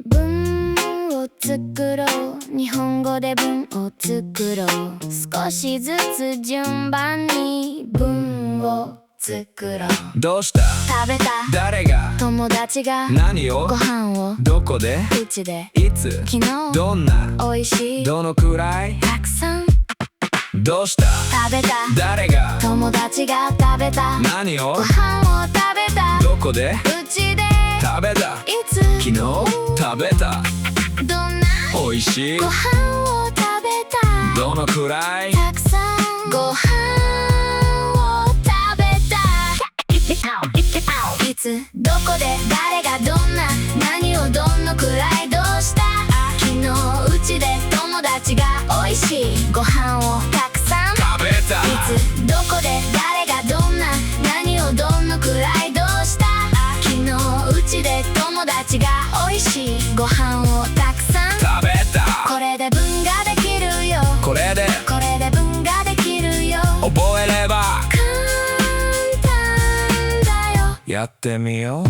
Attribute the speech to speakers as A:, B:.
A: 文を作ろう、日本語で文を作ろう。少しずつ順番に文を作ろう。
B: どうした？
A: 食べた。
B: 誰が？
A: 友達が。
B: 何を？
A: ご飯を。
B: どこで？
A: うちで。
B: いつ？
A: 昨日。
B: どんな？
A: おいしい。
B: どのくらい？
A: たくさん。
B: どうした？
A: 食べた。
B: 誰が？
A: 友達が食べた。
B: 何を？
A: ご飯を食べた。
B: どこで？
A: うちで。
B: 食べた。
A: いつ？
B: 昨日？食べた。
A: どんな？
B: おいしい。
A: ご飯を食べた。
B: どのくらい？
A: たくさん。ご飯を食べた。いつ？どこで？誰が？どんな？何を？どのくらい？どうした？昨日うちで友達がおいしいご飯をたくさん
B: 食べた。
A: いつ？どこで？誰が？どんな？何を？どのくらい？どうした？昨日うちで友達がおいしいご飯をたくさん
B: 食べた。
A: これで文ができるよ。
B: これで
A: 文ができるよ。
B: 覚えれば
A: 簡単だよ。
B: やってみよう。